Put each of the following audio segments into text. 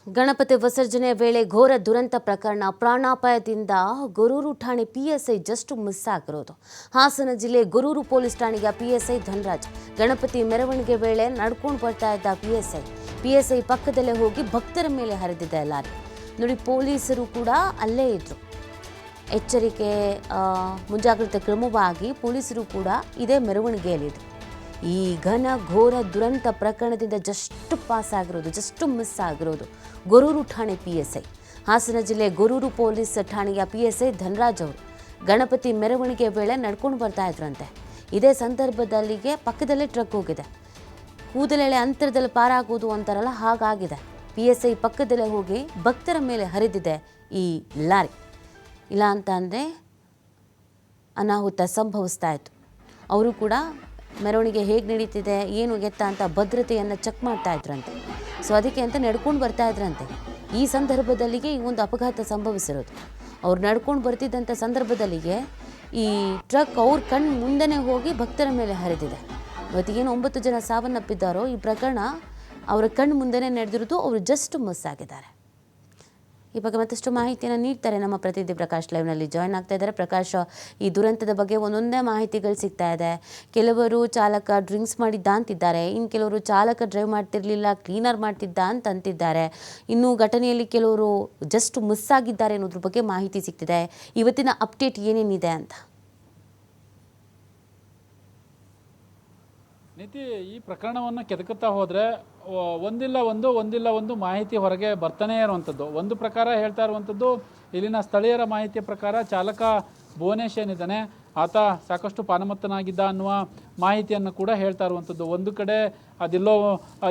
ಗಣಪತಿ ವಿಸರ್ಜನೆ ವೇಳೆ ಘೋರ ದುರಂತ ಪ್ರಕರಣ ಪ್ರಾಣಾಪಾಯದಿಂದ ಗೊರೂರು ಠಾಣೆ ಪಿಎಸ್ಐ ಜಸ್ಟ್ ಮಿಸ್ ಆಗಿರೋದು. ಹಾಸನ ಜಿಲ್ಲೆ ಗೊರೂರು ಪೊಲೀಸ್ ಠಾಣೆಯ ಪಿಎಸ್ಐ ಧನರಾಜ್ ಗಣಪತಿ ಮೆರವಣಿಗೆ ವೇಳೆ ನಡ್ಕೊಂಡು ಬರ್ತಾ ಇದ್ದ ಪಿಎಸ್ಐ ಪಕ್ಕದಲ್ಲೇ ಹೋಗಿ ಭಕ್ತರ ಮೇಲೆ ಹರಿದಿದೆ ಲಾರಿ. ನೋಡಿ, ಪೊಲೀಸರು ಕೂಡ ಅಲ್ಲೇ ಇದ್ರು. ಎಚ್ಚರಿಕೆ ಮುಂಜಾಗ್ರತಾ ಕ್ರಮವಾಗಿ ಪೊಲೀಸರು ಕೂಡ ಇದೇ ಮೆರವಣಿಗೆಯಲ್ಲಿದ್ದರು. ಈ ಘೋರ ದುರಂತ ಪ್ರಕರಣದಿಂದ ಜಸ್ಟ್ ಪಾಸ್ ಆಗಿರೋದು, ಜಸ್ಟ್ ಮಿಸ್ ಆಗಿರೋದು ಗೊರೂರು ಠಾಣೆ ಪಿಎಸ್ಐ. ಹಾಸನ ಜಿಲ್ಲೆ ಗೊರೂರು ಪೊಲೀಸ್ ಠಾಣೆಯ ಪಿಎಸ್ಐ ಧನರಾಜ್ ಅವರು ಗಣಪತಿ ಮೆರವಣಿಗೆ ವೇಳೆ ನಡ್ಕೊಂಡು ಬರ್ತಾ ಇದ್ರಂತೆ. ಇದೇ ಸಂದರ್ಭದಲ್ಲಿಗೆ ಪಕ್ಕದಲ್ಲೇ ಟ್ರಕ್ ಹೋಗಿದೆ. ಕೂದಲೆಳೆ ಅಂತರದಲ್ಲಿ ಪಾರಾಗೋದು ಅಂತಾರಲ್ಲ, ಹಾಗಾಗಿದೆ. ಪಿಎಸ್ಐ ಪಕ್ಕದಲ್ಲೇ ಹೋಗಿ ಭಕ್ತರ ಮೇಲೆ ಹರಿದಿದೆ ಈ ಲಾರಿ. ಇಲ್ಲ ಅಂತ ಅಂದರೆ ಅನಾಹುತ ಸಂಭವಿಸ್ತಾ ಇತ್ತು. ಅವರು ಕೂಡ ಮೆರವಣಿಗೆ ಹೇಗೆ ನಡೀತಿದೆ, ಏನು ಎತ್ತ ಅಂತ ಭದ್ರತೆಯನ್ನು ಚೆಕ್ ಮಾಡ್ತಾ ಇದ್ರಂತೆ. ಸೊ ಅದಕ್ಕೆ ಅಂತ ನಡ್ಕೊಂಡು ಬರ್ತಾ ಇದ್ರಂತೆ. ಈ ಸಂದರ್ಭದಲ್ಲಿಗೆ ಈ ಒಂದು ಅಪಘಾತ ಸಂಭವಿಸಿರೋದು. ಅವ್ರು ನಡ್ಕೊಂಡು ಬರ್ತಿದ್ದಂಥ ಸಂದರ್ಭದಲ್ಲಿಗೆ ಈ ಟ್ರಕ್ ಅವ್ರ ಕಣ್ಣು ಮುಂದೆನೇ ಹೋಗಿ ಭಕ್ತರ ಮೇಲೆ ಹರಿದಿದೆ. ಇವತ್ತಿಗೇನು 9 ಜನ ಸಾವನ್ನಪ್ಪಿದ್ದಾರೋ, ಈ ಪ್ರಕರಣ ಅವರ ಕಣ್ಣು ಮುಂದೆನೇ ನಡೆದಿರೋದು. ಅವರು ಜಸ್ಟ್ ಮಿಸ್ ಆಗಿದ್ದಾರೆ. ಈ ಬಗ್ಗೆ ಮತ್ತಷ್ಟು ಮಾಹಿತಿಯನ್ನು ನೀಡ್ತಾರೆ ನಮ್ಮ ಪ್ರತಿನಿಧಿ ಪ್ರಕಾಶ್. ಲೈವ್ನಲ್ಲಿ ಜಾಯ್ನ್ ಆಗ್ತಾ ಇದ್ದಾರೆ. ಪ್ರಕಾಶ್, ಈ ದುರಂತದ ಬಗ್ಗೆ ಒಂದೊಂದೇ ಮಾಹಿತಿಗಳು ಸಿಗ್ತಾ ಇದೆ. ಕೆಲವರು ಚಾಲಕ ಡ್ರಿಂಕ್ಸ್ ಮಾಡಿದ್ದ ಅಂತಿದ್ದಾರೆ, ಇನ್ನು ಕೆಲವರು ಚಾಲಕ ಡ್ರೈವ್ ಮಾಡ್ತಿರ್ಲಿಲ್ಲ, ಕ್ಲೀನರ್ ಮಾಡ್ತಿದ್ದ ಅಂತಿದ್ದಾರೆ. ಇನ್ನು ಘಟನೆಯಲ್ಲಿ ಕೆಲವರು ಜಸ್ಟ್ ಮಿಸ್ ಆಗಿದ್ದಾರೆ ಅನ್ನೋದ್ರ ಬಗ್ಗೆ ಮಾಹಿತಿ ಸಿಗ್ತಿದೆ. ಇವತ್ತಿನ ಅಪ್ಡೇಟ್ ಏನೇನಿದೆ ಅಂತ? ನೀತಿ, ಈ ಪ್ರಕರಣವನ್ನು ಕೆದಕುತ್ತಾ ಹೋದರೆ ಒಂದಿಲ್ಲ ಒಂದು ಮಾಹಿತಿ ಹೊರಗೆ ಬರ್ತಾನೆ ಇರುವಂಥದ್ದು. ಒಂದು ಪ್ರಕಾರ ಹೇಳ್ತಾ ಇರುವಂಥದ್ದು, ಇಲ್ಲಿನ ಸ್ಥಳೀಯರ ಮಾಹಿತಿಯ ಪ್ರಕಾರ ಚಾಲಕ ಭುವನೇಶ್ ಏನಿದ್ದಾನೆ ಆತ ಸಾಕಷ್ಟು ಪಾನಮತ್ತನಾಗಿದ್ದ ಅನ್ನುವ ಮಾಹಿತಿಯನ್ನು ಕೂಡ ಹೇಳ್ತಾ ಇರುವಂಥದ್ದು. ಒಂದು ಕಡೆ ಅದೆಲ್ಲೋ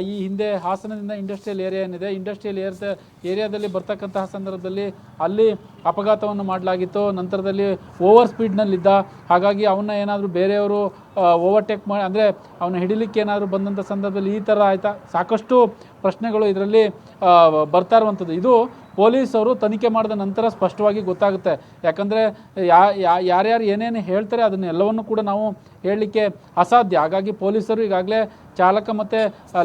ಈ ಹಿಂದೆ ಹಾಸನದಿಂದ ಇಂಡಸ್ಟ್ರಿಯಲ್ ಏರಿಯಾ ಏನಿದೆ, ಇಂಡಸ್ಟ್ರಿಯಲ್ ಏರಿಯಾದಲ್ಲಿ ಬರ್ತಕ್ಕಂತಹ ಸಂದರ್ಭದಲ್ಲಿ ಅಲ್ಲಿ ಅಪಘಾತವನ್ನು ಮಾಡಲಾಗಿತ್ತು. ನಂತರದಲ್ಲಿ ಓವರ್ ಸ್ಪೀಡ್ನಲ್ಲಿದ್ದ, ಹಾಗಾಗಿ ಅವನ್ನ ಏನಾದರೂ ಬೇರೆಯವರು ಓವರ್ಟೇಕ್ ಮಾಡಿ, ಅಂದರೆ ಅವನ್ನ ಹಿಡಿಲಿಕ್ಕೆ ಏನಾದರೂ ಬಂದಂಥ ಸಂದರ್ಭದಲ್ಲಿ ಈ ಥರ ಆಯಿತಾ, ಸಾಕಷ್ಟು ಪ್ರಶ್ನೆಗಳು ಇದರಲ್ಲಿ ಬರ್ತಾ ಇರುವಂಥದ್ದು. ಇದು ಪೊಲೀಸರು ತನಿಖೆ ಮಾಡಿದ ನಂತರ ಸ್ಪಷ್ಟವಾಗಿ ಗೊತ್ತಾಗುತ್ತೆ. ಯಾಕಂದರೆ ಯಾರ್ಯಾರು ಏನೇನು ಹೇಳ್ತಾರೆ ಅದನ್ನೆಲ್ಲವನ್ನು ಕೂಡ ನಾವು ಹೇಳಲಿಕ್ಕೆ ಅಸಾಧ್ಯ. ಹಾಗಾಗಿ ಪೊಲೀಸರು ಈಗಾಗಲೇ ಚಾಲಕ ಮತ್ತು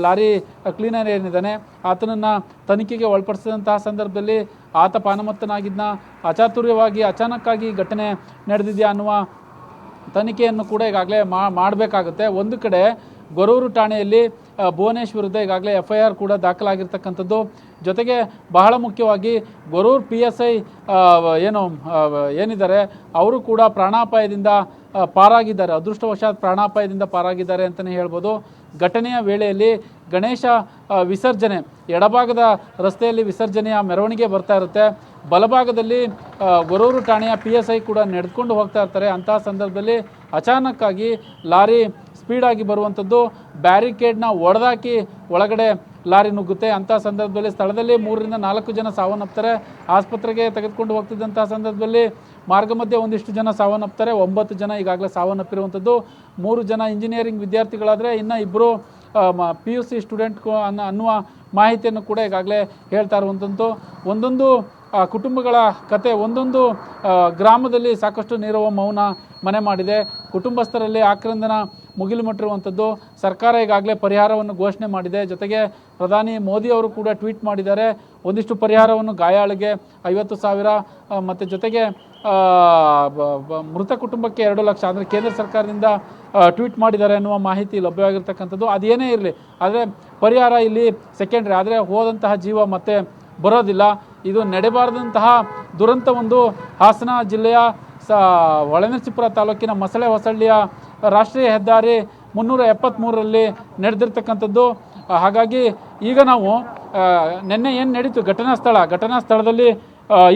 ಲಾರಿ ಕ್ಲೀನರ್ ಏನಿದ್ದಾನೆ ಆತನನ್ನು ತನಿಖೆಗೆ ಒಳಪಡಿಸಿದಂತಹ ಸಂದರ್ಭದಲ್ಲಿ ಆತ ಪಾನಮತ್ತನಾಗಿದ್ದನ್ನ, ಅಚಾತುರ್ಯವಾಗಿ ಅಚಾನಕ್ಕಾಗಿ ಘಟನೆ ನಡೆದಿದೆಯಾ ಅನ್ನುವ ತನಿಖೆಯನ್ನು ಕೂಡ ಈಗಾಗಲೇ ಮಾಡಬೇಕಾಗುತ್ತೆ. ಒಂದು ಕಡೆ ಗೊರೂರು ಠಾಣೆಯಲ್ಲಿ ಭುವನೇಶ್ ವಿರುದ್ಧ ಈಗಾಗಲೇ FIR ಕೂಡ ದಾಖಲಾಗಿರ್ತಕ್ಕಂಥದ್ದು. ಜೊತೆಗೆ ಬಹಳ ಮುಖ್ಯವಾಗಿ ಗೊರೂರು PSI ಏನಿದ್ದಾರೆ ಅವರು ಕೂಡ ಪ್ರಾಣಾಪಾಯದಿಂದ ಪಾರಾಗಿದ್ದಾರೆ. ಅದೃಷ್ಟವಶಾತ್ ಪ್ರಾಣಾಪಾಯದಿಂದ ಪಾರಾಗಿದ್ದಾರೆ ಅಂತಲೇ ಹೇಳ್ಬೋದು. ಘಟನೆಯ ವೇಳೆಯಲ್ಲಿ ಗಣೇಶ ವಿಸರ್ಜನೆ ಎಡಭಾಗದ ರಸ್ತೆಯಲ್ಲಿ ವಿಸರ್ಜನೆಯ ಮೆರವಣಿಗೆ ಬರ್ತಾ ಇರುತ್ತೆ. ಬಲಭಾಗದಲ್ಲಿ ಗೊರೂರು ಠಾಣೆಯ PSI ಕೂಡ ನಡೆದುಕೊಂಡು ಹೋಗ್ತಾ ಇರ್ತಾರೆ. ಅಂತಹ ಸಂದರ್ಭದಲ್ಲಿ ಅಚಾನಕ್ಕಾಗಿ ಲಾರಿ ಸ್ಪೀಡಾಗಿ ಬರುವಂಥದ್ದು, ಬ್ಯಾರಿಕೇಡ್ನ ಒಡೆದಾಕಿ ಒಳಗಡೆ ಲಾರಿ ನುಗ್ಗುತ್ತೆ. ಅಂಥ ಸಂದರ್ಭದಲ್ಲಿ ಸ್ಥಳದಲ್ಲಿ 3 ರಿಂದ 4 ಜನ ಸಾವನ್ನಪ್ತಾರೆ. ಆಸ್ಪತ್ರೆಗೆ ತೆಗೆದುಕೊಂಡು ಹೋಗ್ತಿದ್ದಂಥ ಸಂದರ್ಭದಲ್ಲಿ ಮಾರ್ಗ ಮಧ್ಯೆ ಒಂದಿಷ್ಟು ಜನ ಸಾವನ್ನಪ್ತಾರೆ. 9 ಜನ ಈಗಾಗಲೇ ಸಾವನ್ನಪ್ಪಿರುವಂಥದ್ದು. 3 ಜನ ಇಂಜಿನಿಯರಿಂಗ್ ವಿದ್ಯಾರ್ಥಿಗಳಾದರೆ ಇನ್ನು 2 PUC ಸ್ಟೂಡೆಂಟ್ ಅನ್ನುವ ಮಾಹಿತಿಯನ್ನು ಕೂಡ ಈಗಾಗಲೇ ಹೇಳ್ತಾ ಇರುವಂಥದ್ದು. ಒಂದೊಂದು ಕುಟುಂಬಗಳ ಕತೆ, ಒಂದೊಂದು ಗ್ರಾಮದಲ್ಲಿ ಸಾಕಷ್ಟು ನೀರವ ಮೌನ ಮನೆ ಮಾಡಿದೆ. ಕುಟುಂಬಸ್ಥರಲ್ಲಿ ಆಕ್ರಂದನ ಮುಗಿಲು ಮುಟ್ಟಿರುವಂಥದ್ದು. ಸರ್ಕಾರ ಈಗಾಗಲೇ ಪರಿಹಾರವನ್ನು ಘೋಷಣೆ ಮಾಡಿದೆ. ಜೊತೆಗೆ ಪ್ರಧಾನಿ ಮೋದಿ ಅವರು ಕೂಡ ಟ್ವೀಟ್ ಮಾಡಿದ್ದಾರೆ. ಒಂದಿಷ್ಟು ಪರಿಹಾರವನ್ನು ಗಾಯಾಳಿಗೆ 50,000 ಮತ್ತು ಜೊತೆಗೆ ಮೃತ ಕುಟುಂಬಕ್ಕೆ 2 ಲಕ್ಷ, ಅಂದರೆ ಕೇಂದ್ರ ಸರ್ಕಾರದಿಂದ ಟ್ವೀಟ್ ಮಾಡಿದ್ದಾರೆ ಅನ್ನುವ ಮಾಹಿತಿ ಲಭ್ಯವಾಗಿರ್ತಕ್ಕಂಥದ್ದು. ಅದೇನೇ ಇರಲಿ, ಆದರೆ ಪರಿಹಾರ ಇಲ್ಲಿ ಸೆಕೆಂಡ್ರಿ. ಆದರೆ ಹೋದಂತಹ ಜೀವ ಮತ್ತೆ ಬರೋದಿಲ್ಲ. ಇದು ನಡೆಬಾರದಂತಹ ದುರಂತ ಒಂದು ಹಾಸನ ಜಿಲ್ಲೆಯ ಹೊಳೆನರಸೀಪುರ ತಾಲೂಕಿನ ಮಸಳೆ ಹೊಸಳ್ಳಿಯ ರಾಷ್ಟ್ರೀಯ ಹೆದ್ದಾರಿ 373ರಲ್ಲಿ ನಡೆದಿರ್ತಕ್ಕಂಥದ್ದು. ಹಾಗಾಗಿ ಈಗ ನಾವು ನಿನ್ನೆ ಏನು ನಡೀತು ಘಟನಾ ಸ್ಥಳದಲ್ಲಿ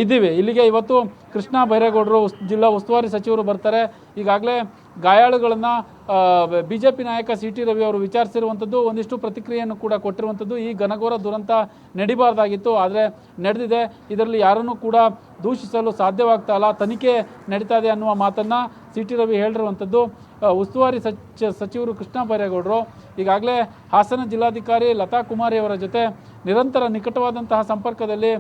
ಇದ್ದೀವಿ. ಇಲ್ಲಿಗೆ ಇವತ್ತು ಕೃಷ್ಣ ಬೈರೇಗೌಡರು ಜಿಲ್ಲಾ ಉಸ್ತುವಾರಿ ಸಚಿವರು ಬರ್ತಾರೆ. ಈಗಾಗಲೇ ಗಾಯಾಳುಗಳನ್ನು BJP ನಾಯಕ CT ರವಿ ಅವರು ವಿಚಾರಿಸಿರುವಂಥದ್ದು, ಒಂದಿಷ್ಟು ಪ್ರತಿಕ್ರಿಯೆಯನ್ನು ಕೂಡ ಕೊಟ್ಟಿರುವಂಥದ್ದು. ಈ ಘನಘೋರ ದುರಂತ ನಡಿಬಾರ್ದಾಗಿತ್ತು, ಆದರೆ ನಡೆದಿದೆ. ಇದರಲ್ಲಿ ಯಾರನ್ನೂ ಕೂಡ ದೂಷಿಸಲು ಸಾಧ್ಯವಾಗ್ತಾ ಇಲ್ಲ. ತನಿಖೆ ನಡೀತಾ ಇದೆ ಅನ್ನುವ ಮಾತನ್ನು CT ರವಿ ಹೇಳಿರುವಂಥದ್ದು. ಉಸ್ತುವಾರಿ ಸಚಿವರು ಕೃಷ್ಣ ಬೈರೇಗೌಡರು ಈಗಾಗಲೇ ಹಾಸನ ಜಿಲ್ಲಾಧಿಕಾರಿ ಲತಾ ಕುಮಾರಿ ಅವರ ಜೊತೆ ನಿರಂತರ ನಿಕಟವಾದಂತಹ ಸಂಪರ್ಕದಲ್ಲಿ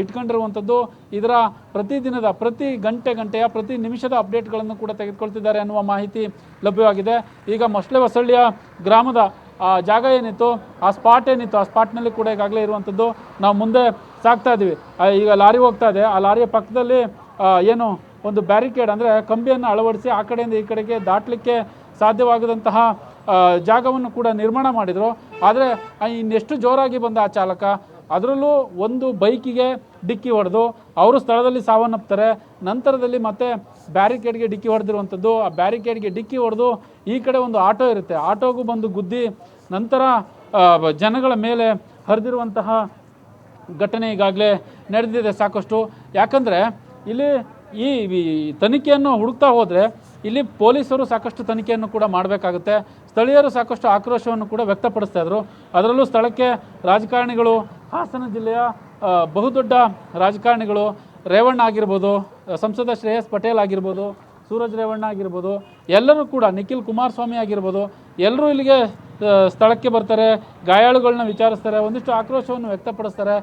ಇಟ್ಕೊಂಡಿರುವಂಥದ್ದು. ಇದರ ಪ್ರತಿದಿನದ ಪ್ರತಿ ಗಂಟೆಯ ಪ್ರತಿ ನಿಮಿಷದ ಅಪ್ಡೇಟ್ಗಳನ್ನು ಕೂಡ ತೆಗೆದುಕೊಳ್ತಿದ್ದಾರೆ ಅನ್ನುವ ಮಾಹಿತಿ ಲಭ್ಯವಾಗಿದೆ. ಈಗ ಮಸಳೆ ಹೊಸಳ್ಳಿಯ ಗ್ರಾಮದ ಆ ಜಾಗ ಏನಿತ್ತು, ಆ ಸ್ಪಾಟ್ ಏನಿತ್ತು, ಆ ಸ್ಪಾಟ್ನಲ್ಲಿ ಕೂಡ ಈಗಾಗಲೇ ಇರುವಂಥದ್ದು. ನಾವು ಮುಂದೆ ಸಾಗ್ತಾ ಇದ್ದೀವಿ. ಈಗ ಲಾರಿ ಹೋಗ್ತಾ ಇದೆ, ಆ ಲಾರಿಯ ಪಕ್ಕದಲ್ಲಿ ಏನು ಒಂದು ಬ್ಯಾರಿಕೇಡ್ ಅಂದರೆ ಕಂಬಿಯನ್ನು ಅಳವಡಿಸಿ ಆ ಕಡೆಯಿಂದ ಈ ಕಡೆಗೆ ದಾಟಲಿಕ್ಕೆ ಸಾಧ್ಯವಾಗದಂತಹ ಜಾಗವನ್ನು ಕೂಡ ನಿರ್ಮಾಣ ಮಾಡಿದರು. ಆದರೆ ಇನ್ನೆಷ್ಟು ಜೋರಾಗಿ ಬಂದ ಆ ಚಾಲಕ, ಅದರಲ್ಲೂ ಒಂದು ಬೈಕಿಗೆ ಡಿಕ್ಕಿ ಹೊಡೆದು ಅವರು ಸ್ಥಳದಲ್ಲಿ ಸಾವನ್ನಪ್ತಾರೆ. ನಂತರದಲ್ಲಿ ಮತ್ತೆ ಬ್ಯಾರಿಕೇಡ್ಗೆ ಡಿಕ್ಕಿ ಹೊಡೆದಿರುವಂಥದ್ದು. ಆ ಬ್ಯಾರಿಕೇಡ್ಗೆ ಡಿಕ್ಕಿ ಹೊಡೆದು ಈ ಕಡೆ ಒಂದು ಆಟೋ ಇರುತ್ತೆ, ಆಟೋಗೂ ಬಂದು ಗುದ್ದಿ ನಂತರ ಜನಗಳ ಮೇಲೆ ಹರಿದಿರುವಂತಹ ಘಟನೆ ಈಗಾಗಲೇ ನಡೆದಿದೆ ಸಾಕಷ್ಟು. ಯಾಕಂದರೆ ಇಲ್ಲಿ ಈ ತನಿಖೆಯನ್ನು ಹುಡುಕ್ತಾ ಹೋದರೆ ಇಲ್ಲಿ ಪೊಲೀಸರು ಸಾಕಷ್ಟು ತನಿಖೆಯನ್ನು ಕೂಡ ಮಾಡಬೇಕಾಗುತ್ತೆ. ಸ್ಥಳೀಯರು ಸಾಕಷ್ಟು ಆಕ್ರೋಶವನ್ನು ಕೂಡ ವ್ಯಕ್ತಪಡಿಸ್ತಾ ಇದ್ರು. ಅದರಲ್ಲೂ ಸ್ಥಳಕ್ಕೆ ರಾಜಕಾರಣಿಗಳು, ಹಾಸನ ಜಿಲ್ಲೆಯ ಬಹುದೊಡ್ಡ ರಾಜಕಾರಣಿಗಳು, ರೇವಣ್ಣ ಆಗಿರ್ಬೋದು, ಸಂಸದ ಶ್ರೇಯಸ್ ಪಟೇಲ್ ಆಗಿರ್ಬೋದು, ಸೂರಜ್ ರೇವಣ್ಣ ಆಗಿರ್ಬೋದು, ಎಲ್ಲರೂ ಕೂಡ, ನಿಖಿಲ್ ಕುಮಾರಸ್ವಾಮಿ ಆಗಿರ್ಬೋದು, ಎಲ್ಲರೂ ಇಲ್ಲಿಗೆ ಸ್ಥಳಕ್ಕೆ ಬರ್ತಾರೆ, ಗಾಯಾಳುಗಳನ್ನ ವಿಚಾರಿಸ್ತಾರೆ, ಒಂದಿಷ್ಟು ಆಕ್ರೋಶವನ್ನು ವ್ಯಕ್ತಪಡಿಸ್ತಾರೆ.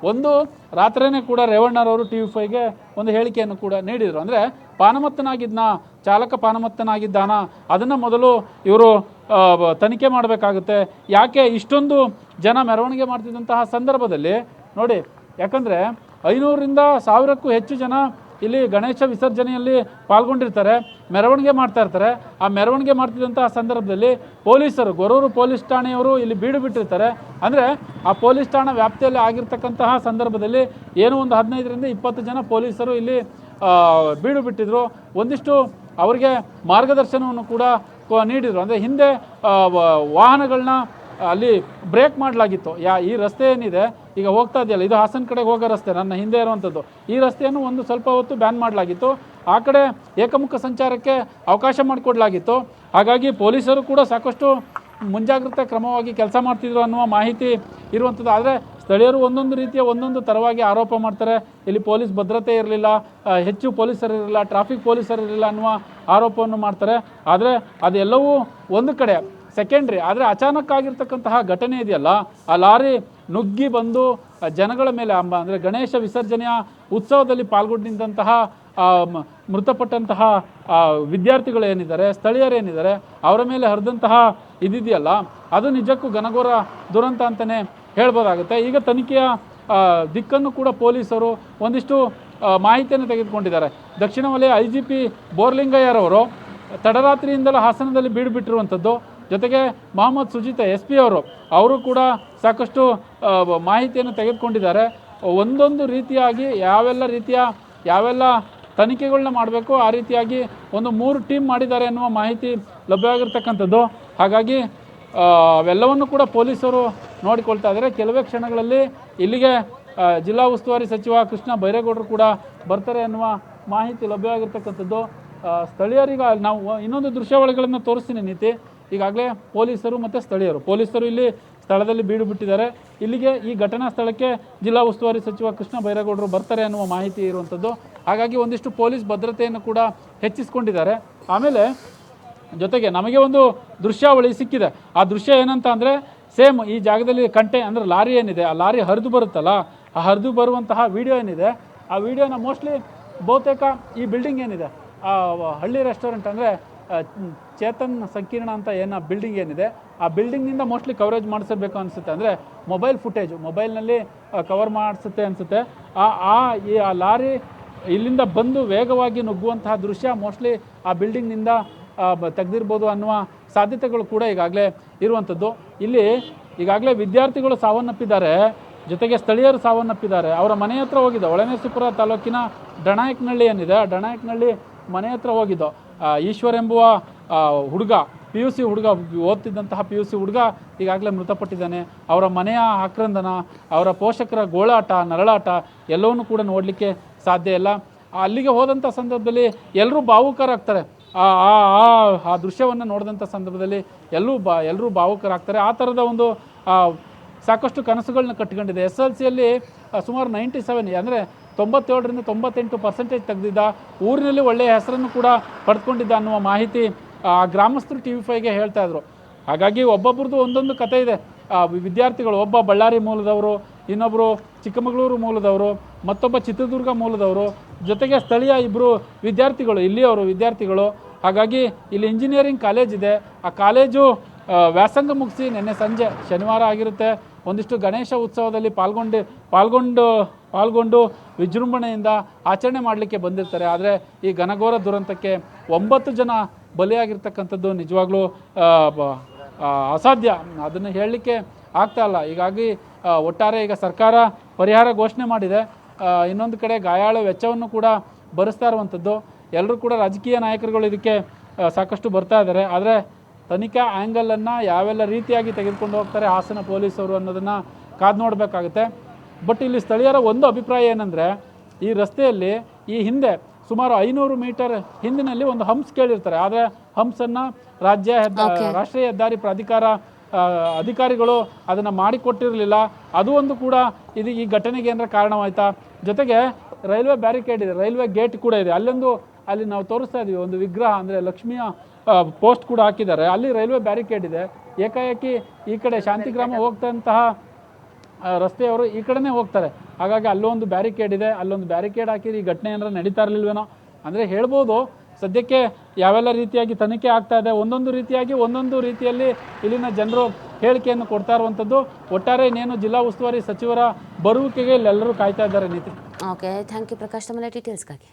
ಒಂದು ರಾತ್ರಿಯೇ ಕೂಡ ರೇವಣ್ಣರವರು TV5ಗೆ ಒಂದು ಹೇಳಿಕೆಯನ್ನು ಕೂಡ ನೀಡಿದರು. ಅಂದರೆ ಪಾನಮತ್ತನಾಗಿದ್ದನ, ಚಾಲಕ ಪಾನಮತ್ತನಾಗಿದ್ದಾನ, ಅದನ್ನು ಮೊದಲು ಇವರು ತನಿಖೆ ಮಾಡಬೇಕಾಗುತ್ತೆ. ಯಾಕೆ ಇಷ್ಟೊಂದು ಜನ ಮೆರವಣಿಗೆ ಮಾಡ್ತಿದ್ದಂತಹ ಸಂದರ್ಭದಲ್ಲಿ ನೋಡಿ, ಯಾಕಂದರೆ 500ರಿಂದ 1000ಕ್ಕೂ ಹೆಚ್ಚು ಜನ ಇಲ್ಲಿ ಗಣೇಶ ವಿಸರ್ಜನೆಯಲ್ಲಿ ಪಾಲ್ಗೊಂಡಿರ್ತಾರೆ, ಮೆರವಣಿಗೆ ಮಾಡ್ತಾ ಇರ್ತಾರೆ. ಆ ಮೆರವಣಿಗೆ ಮಾಡ್ತಿದ್ದಂತಹ ಸಂದರ್ಭದಲ್ಲಿ ಪೊಲೀಸರು, ಗೊರೂರು ಪೊಲೀಸ್ ಠಾಣೆಯವರು ಇಲ್ಲಿ ಬೀಡು ಬಿಟ್ಟಿರ್ತಾರೆ. ಅಂದರೆ ಆ ಪೊಲೀಸ್ ಠಾಣಾ ವ್ಯಾಪ್ತಿಯಲ್ಲಿ ಆಗಿರ್ತಕ್ಕಂತಹ ಸಂದರ್ಭದಲ್ಲಿ ಏನು ಒಂದು 15ರಿಂದ 20 ಜನ ಪೊಲೀಸರು ಇಲ್ಲಿ ಬೀಡು ಬಿಟ್ಟಿದ್ರು. ಒಂದಿಷ್ಟು ಅವರಿಗೆ ಮಾರ್ಗದರ್ಶನವನ್ನು ಕೂಡ ನೀಡಿದರು. ಅಂದರೆ ಹಿಂದೆ ವಾಹನಗಳನ್ನ ಅಲ್ಲಿ ಬ್ರೇಕ್ ಮಾಡಲಾಗಿತ್ತು. ಈ ರಸ್ತೆ ಏನಿದೆ ಈಗ ಹೋಗ್ತಾ ಇದೆಯಲ್ಲ, ಇದು ಹಾಸನ ಕಡೆಗೆ ಹೋಗೋ ರಸ್ತೆ, ನನ್ನ ಹಿಂದೆ ಇರುವಂಥದ್ದು. ಈ ರಸ್ತೆಯನ್ನು ಒಂದು ಸ್ವಲ್ಪ ಹೊತ್ತು ಬ್ಯಾನ್ ಮಾಡಲಾಗಿತ್ತು. ಆ ಕಡೆ ಏಕಮುಖ ಸಂಚಾರಕ್ಕೆ ಅವಕಾಶ ಮಾಡಿಕೊಡ್ಲಾಗಿತ್ತು. ಹಾಗಾಗಿ ಪೊಲೀಸರು ಕೂಡ ಸಾಕಷ್ಟು ಮುಂಜಾಗ್ರತಾ ಕ್ರಮವಾಗಿ ಕೆಲಸ ಮಾಡ್ತಿದ್ರು ಅನ್ನುವ ಮಾಹಿತಿ ಇರುವಂಥದ್ದು. ಆದರೆ ಸ್ಥಳೀಯರು ಒಂದೊಂದು ರೀತಿಯ ಒಂದೊಂದು ಥರವಾಗಿ ಆರೋಪ ಮಾಡ್ತಾರೆ. ಇಲ್ಲಿ ಪೊಲೀಸ್ ಭದ್ರತೆ ಇರಲಿಲ್ಲ, ಹೆಚ್ಚು ಪೊಲೀಸರು ಇರಲಿಲ್ಲ, ಟ್ರಾಫಿಕ್ ಪೊಲೀಸರು ಇರಲಿಲ್ಲ ಅನ್ನುವ ಆರೋಪವನ್ನು ಮಾಡ್ತಾರೆ. ಆದರೆ ಅದೆಲ್ಲವೂ ಒಂದು ಕಡೆ ಸೆಕೆಂಡ್ರಿ. ಆದರೆ ಅಚಾನಕ್ ಆಗಿರ್ತಕ್ಕಂತಹ ಘಟನೆ ಇದೆಯಲ್ಲ, ಆ ಲಾರಿ ನುಗ್ಗಿ ಬಂದು ಜನಗಳ ಮೇಲೆ ಅಂದರೆ ಗಣೇಶ ವಿಸರ್ಜನೆಯ ಉತ್ಸವದಲ್ಲಿ ಪಾಲ್ಗೊಂಡಿದ್ದಂತಹ ಮೃತಪಟ್ಟಂತಹ ವಿದ್ಯಾರ್ಥಿಗಳು ಏನಿದ್ದಾರೆ, ಸ್ಥಳೀಯರೇನಿದ್ದಾರೆ, ಅವರ ಮೇಲೆ ಹರಿದಂತಹ ಇದಿದೆಯಲ್ಲ, ಅದು ನಿಜಕ್ಕೂ ಘನಘೋರ ದುರಂತ ಅಂತಲೇ ಹೇಳ್ಬೋದಾಗುತ್ತೆ. ಈಗ ತನಿಖೆಯ ದಿಕ್ಕನ್ನು ಕೂಡ ಪೊಲೀಸರು ಒಂದಿಷ್ಟು ಮಾಹಿತಿಯನ್ನು ತೆಗೆದುಕೊಂಡಿದ್ದಾರೆ. ದಕ್ಷಿಣ ವಲಯ IGP ಬೋರ್ಲಿಂಗಯ್ಯರವರು ತಡರಾತ್ರಿಯಿಂದಲೂ ಹಾಸನದಲ್ಲಿ ಬೀಡು ಬಿಟ್ಟಿರುವಂಥದ್ದು. ಜೊತೆಗೆ ಮೊಹಮ್ಮದ್ ಸುಜಿತ್ SP ಅವರು ಕೂಡ ಸಾಕಷ್ಟು ಮಾಹಿತಿಯನ್ನು ತೆಗೆದುಕೊಂಡಿದ್ದಾರೆ. ಒಂದೊಂದು ರೀತಿಯಾಗಿ ಯಾವೆಲ್ಲ ತನಿಖೆಗಳನ್ನ ಮಾಡಬೇಕು ಆ ರೀತಿಯಾಗಿ ಒಂದು 3 ಟೀಮ್ ಮಾಡಿದ್ದಾರೆ ಅನ್ನುವ ಮಾಹಿತಿ ಲಭ್ಯವಾಗಿರ್ತಕ್ಕಂಥದ್ದು. ಹಾಗಾಗಿ ಅವೆಲ್ಲವನ್ನು ಕೂಡ ಪೊಲೀಸರು ನೋಡಿಕೊಳ್ತಾ ಇದ್ದಾರೆ. ಕೆಲವೇ ಕ್ಷಣಗಳಲ್ಲಿ ಇಲ್ಲಿಗೆ ಜಿಲ್ಲಾ ಉಸ್ತುವಾರಿ ಸಚಿವ ಕೃಷ್ಣ ಬೈರೇಗೌಡರು ಕೂಡ ಬರ್ತಾರೆ ಅನ್ನುವ ಮಾಹಿತಿ ಲಭ್ಯವಾಗಿರ್ತಕ್ಕಂಥದ್ದು. ಸ್ಥಳೀಯರಿಗೆ ನಾವು ಇನ್ನೊಂದು ದೃಶ್ಯಾವಳಿಗಳನ್ನು ತೋರಿಸ್ತೀನಿ ನೀತಿ. ಈಗಾಗಲೇ ಪೊಲೀಸರು ಮತ್ತು ಪೊಲೀಸರು ಇಲ್ಲಿ ಸ್ಥಳದಲ್ಲಿ ಬೀಡು ಬಿಟ್ಟಿದ್ದಾರೆ. ಇಲ್ಲಿಗೆ ಈ ಘಟನಾ ಸ್ಥಳಕ್ಕೆ ಜಿಲ್ಲಾ ಉಸ್ತುವಾರಿ ಸಚಿವ ಕೃಷ್ಣ ಬೈರೇಗೌಡರು ಬರ್ತಾರೆ ಅನ್ನುವ ಮಾಹಿತಿ ಇರುವಂಥದ್ದು. ಹಾಗಾಗಿ ಒಂದಿಷ್ಟು ಪೊಲೀಸ್ ಭದ್ರತೆಯನ್ನು ಕೂಡ ಹೆಚ್ಚಿಸ್ಕೊಂಡಿದ್ದಾರೆ. ಆಮೇಲೆ ಜೊತೆಗೆ ನಮಗೆ ಒಂದು ದೃಶ್ಯಾವಳಿ ಸಿಕ್ಕಿದೆ. ಆ ದೃಶ್ಯ ಏನಂತ ಅಂದರೆ, ಸೇಮ್ ಈ ಜಾಗದಲ್ಲಿ ಅಂದರೆ ಲಾರಿ ಏನಿದೆ, ಆ ಲಾರಿ ಹರಿದು ಬರುತ್ತಲ್ಲ, ಆ ಹರಿದು ಬರುವಂತಹ ವಿಡಿಯೋ ಏನಿದೆ, ಆ ವಿಡಿಯೋನ ಮೋಸ್ಟ್ಲಿ ಬಹುತೇಕ ಈ ಬಿಲ್ಡಿಂಗ್ ಏನಿದೆ, ಆ ಹಳ್ಳಿ ರೆಸ್ಟೋರೆಂಟ್ ಅಂದರೆ ಚೇತನ್ ಸಂಕೀರ್ಣ ಅಂತ ಬಿಲ್ಡಿಂಗ್ ಏನಿದೆ, ಆ ಬಿಲ್ಡಿಂಗ್ನಿಂದ ಮೋಸ್ಟ್ಲಿ ಕವರೇಜ್ ಮಾಡಿಸಬೇಕು ಅನಿಸುತ್ತೆ. ಅಂದರೆ ಮೊಬೈಲ್ನಲ್ಲಿ ಕವರ್ ಮಾಡಿಸುತ್ತೆ ಅನಿಸುತ್ತೆ. ಆ ಲಾರಿ ಇಲ್ಲಿಂದ ಬಂದು ವೇಗವಾಗಿ ನುಗ್ಗುವಂತಹ ದೃಶ್ಯ ಮೋಸ್ಟ್ಲಿ ಆ ಬಿಲ್ಡಿಂಗ್ನಿಂದ ತೆಗೆದಿರ್ಬೋದು ಅನ್ನುವ ಸಾಧ್ಯತೆಗಳು ಕೂಡ ಈಗಾಗಲೇ ಇರುವಂಥದ್ದು. ಇಲ್ಲಿ ಈಗಾಗಲೇ ವಿದ್ಯಾರ್ಥಿಗಳು ಸಾವನ್ನಪ್ಪಿದ್ದಾರೆ, ಜೊತೆಗೆ ಸ್ಥಳೀಯರು ಸಾವನ್ನಪ್ಪಿದ್ದಾರೆ. ಅವರ ಮನೆ ಹತ್ರ ಹೋಗಿದ್ದ ಹೊಳೆನರಸೀಪುರ ತಾಲೂಕಿನ ಡಣಾಯಕನಹಳ್ಳಿ ಏನಿದೆ, ಆ ಡಣಾಯಕನಹಳ್ಳಿ ಮನೆ ಹತ್ರ ಹೋಗಿದ್ದು ಈಶ್ವರ್ ಎಂಬುವ ಹುಡುಗ, PUC ಹುಡುಗ, ಓದ್ತಿದ್ದಂತಹ PUC ಹುಡುಗ ಈಗಾಗಲೇ ಮೃತಪಟ್ಟಿದ್ದಾನೆ. ಅವರ ಮನೆಯ ಆಕ್ರಂದನ, ಅವರ ಪೋಷಕರ ಗೋಳಾಟ, ನರಳಾಟ ಎಲ್ಲವನ್ನೂ ಕೂಡ ನೋಡಲಿಕ್ಕೆ ಸಾಧ್ಯ ಇಲ್ಲ. ಅಲ್ಲಿಗೆ ಹೋದಂಥ ಸಂದರ್ಭದಲ್ಲಿ ಎಲ್ಲರೂ ಭಾವುಕರಾಗ್ತಾರೆ. ಆ ದೃಶ್ಯವನ್ನು ನೋಡಿದಂಥ ಸಂದರ್ಭದಲ್ಲಿ ಎಲ್ಲರೂ ಭಾವುಕರಾಗ್ತಾರೆ. ಆ ಥರದ ಒಂದು ಸಾಕಷ್ಟು ಕನಸುಗಳನ್ನ ಕಟ್ಕೊಂಡಿದೆ. SLCಯಲ್ಲಿ ಸುಮಾರು 97 ಅಂದರೆ 97ರಿಂದ 98% ತೆಗೆದಿದ್ದ, ಊರಿನಲ್ಲಿ ಒಳ್ಳೆಯ ಹೆಸರನ್ನು ಕೂಡ ಪಡೆದುಕೊಂಡಿದ್ದ ಅನ್ನುವ ಮಾಹಿತಿ ಗ್ರಾಮಸ್ಥರು TV5ಗೆ ಹೇಳ್ತಾ ಇದ್ರು. ಹಾಗಾಗಿ ಒಬ್ಬೊಬ್ರದ್ದು ಒಂದೊಂದು ಕತೆ ಇದೆ. ವಿದ್ಯಾರ್ಥಿಗಳು, ಒಬ್ಬ ಬಳ್ಳಾರಿ ಮೂಲದವರು, ಇನ್ನೊಬ್ಬರು ಚಿಕ್ಕಮಗಳೂರು ಮೂಲದವರು, ಮತ್ತೊಬ್ಬ ಚಿತ್ರದುರ್ಗ ಮೂಲದವರು, ಜೊತೆಗೆ ಸ್ಥಳೀಯ 2 ವಿದ್ಯಾರ್ಥಿಗಳು, ಇಲ್ಲಿಯವರು ವಿದ್ಯಾರ್ಥಿಗಳು. ಹಾಗಾಗಿ ಇಲ್ಲಿ ಇಂಜಿನಿಯರಿಂಗ್ ಕಾಲೇಜ್ ಇದೆ. ಆ ಕಾಲೇಜು ವ್ಯಾಸಂಗ ಮುಗಿಸಿ ನಿನ್ನೆ ಸಂಜೆ ಶನಿವಾರ ಆಗಿರುತ್ತೆ ಒಂದಿಷ್ಟು ಗಣೇಶ ಉತ್ಸವದಲ್ಲಿ ಪಾಲ್ಗೊಂಡು ವಿಜೃಂಭಣೆಯಿಂದ ಆಚರಣೆ ಮಾಡಲಿಕ್ಕೆ ಬಂದಿರ್ತಾರೆ. ಆದರೆ ಈ ಘನಘೋರ ದುರಂತಕ್ಕೆ 9 ಜನ ಬಲಿಯಾಗಿರ್ತಕ್ಕಂಥದ್ದು ನಿಜವಾಗ್ಲೂ ಅಸಾಧ್ಯ, ಅದನ್ನು ಹೇಳಲಿಕ್ಕೆ ಆಗ್ತಾ ಇಲ್ಲ. ಹೀಗಾಗಿ ಒಟ್ಟಾರೆ ಈಗ ಸರ್ಕಾರ ಪರಿಹಾರ ಘೋಷಣೆ ಮಾಡಿದೆ. ಇನ್ನೊಂದು ಕಡೆ ಗಾಯಾಳ ವೆಚ್ಚವನ್ನು ಕೂಡ ಭರಿಸ್ತಾ ಇರುವಂಥದ್ದು. ಎಲ್ಲರೂ ಕೂಡ ರಾಜಕೀಯ ನಾಯಕರುಗಳು ಇದಕ್ಕೆ ಸಾಕಷ್ಟು ಬರ್ತಾ ಇದ್ದಾರೆ. ಆದರೆ ತನಿಖಾ ಆ್ಯಂಗಲನ್ನು ಯಾವೆಲ್ಲ ರೀತಿಯಾಗಿ ತೆಗೆದುಕೊಂಡು ಹೋಗ್ತಾರೆ ಹಾಸನ ಪೊಲೀಸರು ಅನ್ನೋದನ್ನು ಕಾದು ನೋಡಬೇಕಾಗುತ್ತೆ. ಬಟ್ ಇಲ್ಲಿ ಸ್ಥಳೀಯರ ಒಂದು ಅಭಿಪ್ರಾಯ ಏನಂದರೆ, ಈ ರಸ್ತೆಯಲ್ಲಿ ಈ ಹಿಂದೆ ಸುಮಾರು 500 ಮೀಟರ್ ಹಿಂದಿನಲ್ಲಿ ಒಂದು ಹಂಪ್ಸ್ ಕೇಳಿರ್ತಾರೆ. ಆದರೆ ಹಂಪ್ಸನ್ನು ರಾಷ್ಟ್ರೀಯ ಹೆದ್ದಾರಿ ಪ್ರಾಧಿಕಾರ ಅಧಿಕಾರಿಗಳು ಅದನ್ನು ಮಾಡಿಕೊಟ್ಟಿರಲಿಲ್ಲ. ಅದು ಒಂದು ಕೂಡ ಇದು ಈ ಘಟನೆಗೆ ಏನಾರ ಕಾರಣವಾಯ್ತಾ. ಜೊತೆಗೆ ರೈಲ್ವೆ ಬ್ಯಾರಿಕೇಡ್ ಇದೆ, ರೈಲ್ವೆ ಗೇಟ್ ಕೂಡ ಇದೆ. ಅಲ್ಲಿ ನಾವು ತೋರಿಸ್ತಾ ಇದ್ದೀವಿ ಒಂದು ವಿಗ್ರಹ, ಅಂದರೆ ಲಕ್ಷ್ಮಿಯ ಪೋಸ್ಟ್ ಕೂಡ ಹಾಕಿದ್ದಾರೆ. ಅಲ್ಲಿ ರೈಲ್ವೆ ಬ್ಯಾರಿಕೇಡ್ ಇದೆ. ಏಕಾಏಕಿ ಈ ಕಡೆ ಶಾಂತಿಗ್ರಾಮ ಹೋಗ್ತಂತಹ ರಸ್ತೆಯವರು ಈ ಕಡೆನೇ ಹೋಗ್ತಾರೆ. ಹಾಗಾಗಿ ಅಲ್ಲೊಂದು ಬ್ಯಾರಿಕೇಡ್ ಇದೆ, ಅಲ್ಲೊಂದು ಬ್ಯಾರಿಕೇಡ್ ಹಾಕಿ ಈ ಘಟನೆ ಏನಾರ ನಡೀತಾ ಇರಲಿಲ್ವೇನೋ ಅಂದರೆ ಹೇಳ್ಬೋದು. ಸದ್ಯಕ್ಕೆ ಯಾವೆಲ್ಲ ರೀತಿಯಾಗಿ ತನಿಖೆ ಆಗ್ತಾ ಇದೆ, ಒಂದೊಂದು ರೀತಿಯಲ್ಲಿ ಇಲ್ಲಿನ ಜನರು ಹೇಳಿಕೆಯನ್ನು ಕೊಡ್ತಾ ಇರುವಂಥದ್ದು. ಒಟ್ಟಾರೆ ಇನ್ನೇನು ಜಿಲ್ಲಾ ಉಸ್ತುವಾರಿ ಸಚಿವರ ಬರುವಿಕೆಗೆ ಇಲ್ಲೆಲ್ಲರೂ ಕಾಯ್ತಾ ಇದ್ದಾರೆ. ನೀತಿ. ಓಕೆ, ಥ್ಯಾಂಕ್ ಯು ಪ್ರಕಾಶ್, ತಮ್ಮ ಡೀಟೇಲ್ಸ್ಗಾಗಿ.